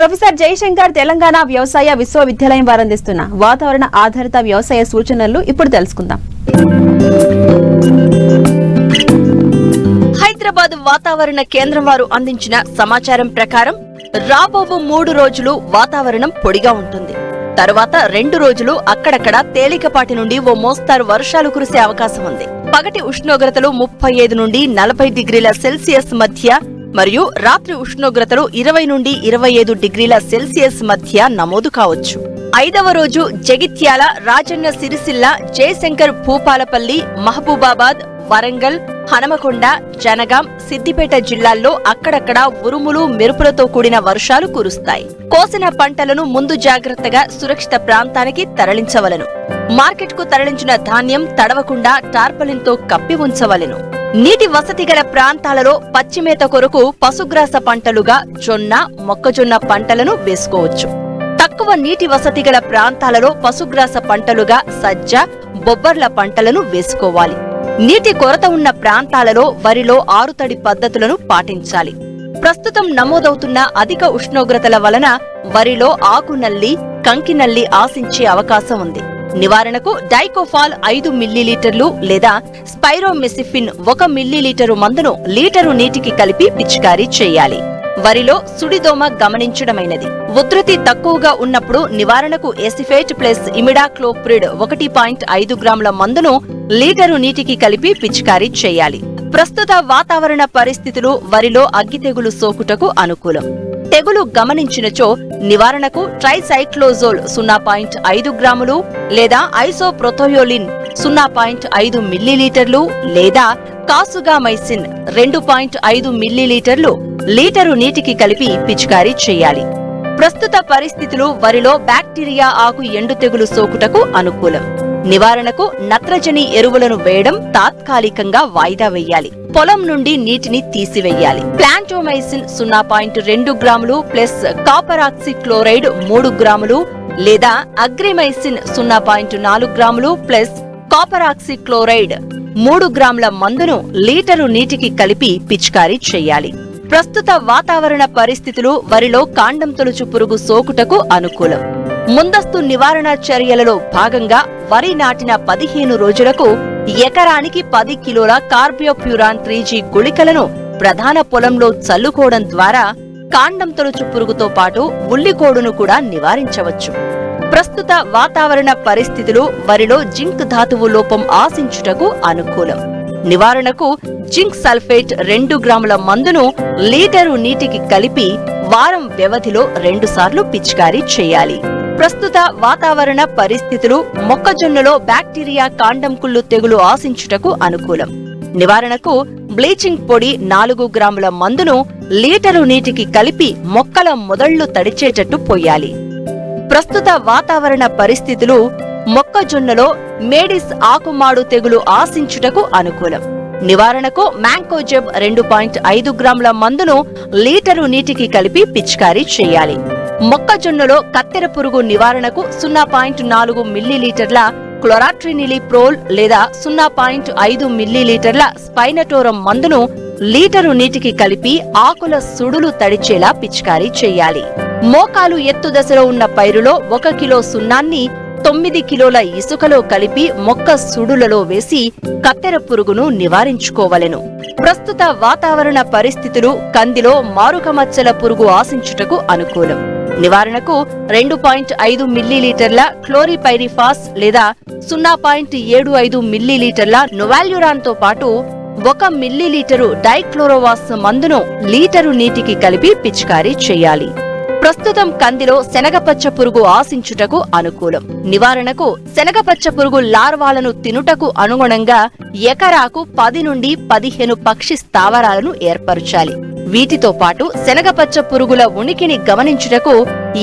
Professor Jayashankar Telangana వ్యవసాయ విశ్వవిద్యాలయం వారు అందిస్తున్న వాతావరణ ఆధారిత వ్యవసాయ సూచనలు ఇప్పుడు తెలుసుకుందాం. హైదరాబాద్ వాతావరణ కేంద్రం వారు అందించిన సమాచారం ప్రకారం రాబో 3 రోజులు వాతావరణం పొడిగా ఉంటుంది. తరువాత 2 రోజులు అక్కడక్కడ తేలికపాటి నుండి ఓ మోస్తారు వర్షాలు కురిసే అవకాశం ఉంది. పగటి ఉష్ణోగ్రతలు 35 నుండి 40 డిగ్రీల సెల్సియస్ మధ్య మరియు రాత్రి ఉష్ణోగ్రతలు 20 నుండి 25 డిగ్రీల సెల్సియస్ మధ్య నమోదు కావచ్చు. 5వ రోజు జగిత్యాల, రాజన్న సిరిసిల్ల, జయశంకర్, భూపాలపల్లి, మహబూబాబాద్, వరంగల్, హనమకొండ, జనగాం, సిద్దిపేట జిల్లాల్లో అక్కడక్కడ ఉరుములు, మెరుపులతో కూడిన వర్షాలు కురుస్తాయి. కోసిన పంటలను ముందు జాగ్రత్తగా సురక్షిత ప్రాంతానికి తరలించవలెను. మార్కెట్కు తరలించిన ధాన్యం తడవకుండా టార్పలిన్తో కప్పి ఉంచవలెను. నీటి వసతి గల ప్రాంతాలలో పచ్చిమేత కొరకు పశుగ్రాస పంటలుగా జొన్న, మొక్కజొన్న పంటలను వేసుకోవచ్చు. తక్కువ నీటి వసతి గల ప్రాంతాలలో పశుగ్రాస పంటలుగా సజ్జ, బొబ్బర్ల పంటలను వేసుకోవాలి. నీటి కొరత ఉన్న ప్రాంతాలలో వరిలో ఆరుతడి పద్ధతులను పాటించాలి. ప్రస్తుతం నమోదవుతున్న అధిక ఉష్ణోగ్రతల వలన వరిలో ఆకునల్లి, కంకినల్లి ఆశించే అవకాశం ఉంది. నివారణకు డైకోఫాల్ 5 మిల్లీలీటర్లు లేదా స్పైరోమెసిఫిన్ 1 మిల్లీలీటరు మందును లీటరు నీటికి కలిపి పిచికారీ చేయాలి. వరిలో సుడిదోమ గమనించడమైనది. ఉధృతి తక్కువగా ఉన్నప్పుడు నివారణకు ఎసిఫేట్ ప్లస్ ఇమిడాక్లోప్రిడ్ 1.5 గ్రాముల మందును లీటరు నీటికి కలిపి పిచికారీ చేయాలి. ప్రస్తుత వాతావరణ పరిస్థితులు వరిలో అగ్గి తెగులు సోకుటకు అనుకూలం. తెగులు గమనించినచో నివారణకు ట్రైసైక్లోజోల్ 0.5 గ్రాములు లేదా ఐసోప్రోథయోలిన్ 0.5 మిల్లీలీటర్లు లేదా కాసుగామైసిన్ 2.5 మిల్లీలీటర్లు లీటరు నీటికి కలిపి పిచికారీ చేయాలి. ప్రస్తుత పరిస్థితులు వరిలో బ్యాక్టీరియా ఆకు ఎండు తెగులు సోకుటకు అనుకూలం. నివారణకు నత్రజని ఎరువులను వేయడం తాత్కాలికంగా వాయిదా వేయాలి. పొలం నుండి నీటిని తీసివేయాలి. ప్లాంటోమైసిన్ 0.2 గ్రాములు ప్లస్ కాపరాక్సిక్లోరైడ్ 3 గ్రాములు లేదా అగ్రిమైసిన్ 0.4 గ్రాములు ప్లస్ కాపరాక్సిక్లోరైడ్ 3 గ్రాముల మందును లీటరు నీటికి కలిపి పిచికారీ చేయాలి. ప్రస్తుత వాతావరణ పరిస్థితులు వరిలో కాండం తొలుచు పురుగు సోకుటకు అనుకూలం. ముందస్తు నివారణ చర్యలలో భాగంగా వరి నాటిన 15 రోజులకు ఎకరానికి 10 కిలోల కార్బోఫ్యూరాన్ 3G గుళికలను ప్రధాన పొలంలో చల్లుకోవడం ద్వారా కాండం తొలుచు పురుగుతో పాటు ఉల్లికోడును కూడా నివారించవచ్చు. ప్రస్తుత వాతావరణ పరిస్థితులు వరిలో జింక్ ధాతువు లోపం ఆశించుటకు అనుకూలం. నివారణకు జింక్ సల్ఫేట్ 2 గ్రాముల మందును లీటరు నీటికి కలిపి వారం వ్యవధిలో 2 సార్లు పిచికారీ చేయాలి. ప్రస్తుత వాతావరణ పరిస్థితులు మొక్కజొన్నలో బ్యాక్టీరియా కాండం కుళ్ళు తెగులు ఆశించుటకు అనుకూలం. నివారణకు బ్లీచింగ్ పొడి 4 గ్రాముల మందును లీటరు నీటికి కలిపి మొక్కల మొదళ్లు తడిచేటట్టు పోయాలి. ప్రస్తుత వాతావరణ పరిస్థితులు మొక్కజొన్నలో మేడిస్ ఆకుమాడు తెగులు ఆశించుటకు అనుకూలం. నివారణకు మ్యాంకోజెబ్ 2.5 గ్రాముల మందును లీటరు నీటికి కలిపి పిచికారీ చేయాలి. మొక్కజొన్నలో కత్తెర పురుగు నివారణకు 0.4 మిల్లీలీటర్ల క్లోరాట్రినిలిప్రోల్ లేదా 0.5 మిల్లీలీటర్ల స్పైనటోరం మందును లీటరు నీటికి కలిపి ఆకుల సుడులు తడిచేలా పిచికారీ చేయాలి. మోకాలు ఎత్తు దశలో ఉన్న పైరులో 1 కిలో సున్నాన్ని 9 కిలోల ఇసుకలో కలిపి మొక్క సుడులలో వేసి కత్తెర పురుగును నివారించుకోవలెను. ప్రస్తుత వాతావరణ పరిస్థితులు కందిలో మారుక మచ్చల పురుగు ఆశించుటకు అనుకూలం. నివారణకు 2.5 మిల్లీలీటర్ల క్లోరిపైరిఫాస్ లేదా 0.75 మిల్లీలీటర్ల నొవాల్యురాన్ తో పాటు 1 మిల్లీలీటరు డైక్లోరోవాస్ మందును లీటరు నీటికి కలిపి పిచికారీ చేయాలి. ప్రస్తుతం కందిలో శనగపచ్చ పురుగు ఆశించుటకు అనుకూలం. నివారణకు శనగపచ్చ పురుగు లార్వాలను తినుటకు అనుగుణంగా ఎకరాకు 10 నుండి 15 పక్షి స్థావరాలను ఏర్పరచాలి. వీటితో పాటు శనగపచ్చ పురుగుల ఉనికిని గమనించుటకు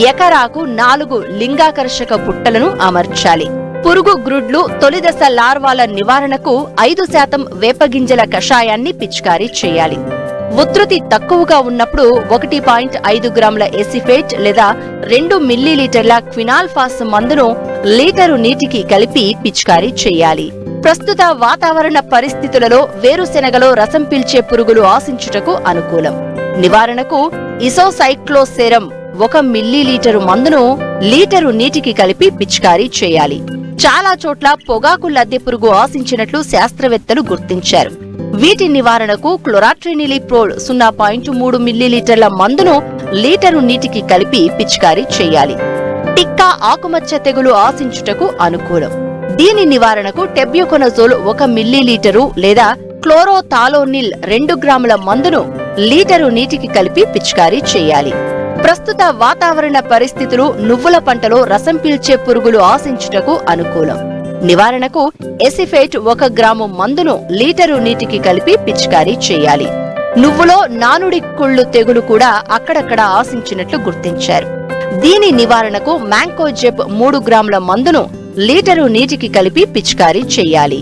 ఎకరాకు 4 లింగాకర్షక బుట్టలను అమర్చాలి. పురుగు గ్రుడ్లు తొలిదశ లార్వాల నివారణకు 5% వేపగింజల కషాయాన్ని పిచికారీ చేయాలి. ఉధృతి తక్కువగా ఉన్నప్పుడు 1.5 గ్రాముల ఎసిఫేట్ లేదా 2 మిల్లీలీటర్ల క్వినాల్ఫాస్ మందును లీటరు నీటికి కలిపి పిచికారీ చేయాలి. ప్రస్తుత వాతావరణ పరిస్థితులలో వేరుశెనగలో రసం పీల్చే పురుగులు ఆశించుటకు అనుకూలం. నివారణకు ఇసోసైక్లోసెరం 1 మిల్లీలీటరు మందును లీటరు నీటికి కలిపి పిచికారీ చేయాలి. చాలా చోట్ల పొగాకు లద్దె పురుగు ఆశించినట్లు శాస్త్రవేత్తలు గుర్తించారు. వీటి నివారణకు క్లోరాట్రినిలిప్రోల్ 0.3 మిల్లీలీటర్ల మందును లీటరు నీటికి కలిపి పిచికారీ చేయాలి. టిక్కా ఆకుమచ్చ తెగులు ఆశించుటకు అనుకూలం. దీని నివారణకు టెబ్యూకొనజోల్ 1 మిల్లీలీటరు లేదా క్లోరోథాలోనిల్ 2 గ్రాముల మందును లీటరు నీటికి కలిపి పిచికారీ చేయాలి. ప్రస్తుత వాతావరణ పరిస్థితులు నువ్వుల పంటలో రసం పీల్చే పురుగులు ఆశించుటకు అనుకూలం. నివారణకు ఎసిఫేట్ 1 గ్రాము మందును లీటరు నీటికి కలిపి పిచికారీ చేయాలి. నువ్వులో నానుడి కుళ్ళు తెగులు కూడా అక్కడక్కడ ఆశించినట్లు గుర్తించారు. దీని నివారణకు మ్యాంకోజెబ్ 3 గ్రాముల మందును లీటరు నీటికి కలిపి పిచికారీ చేయాలి.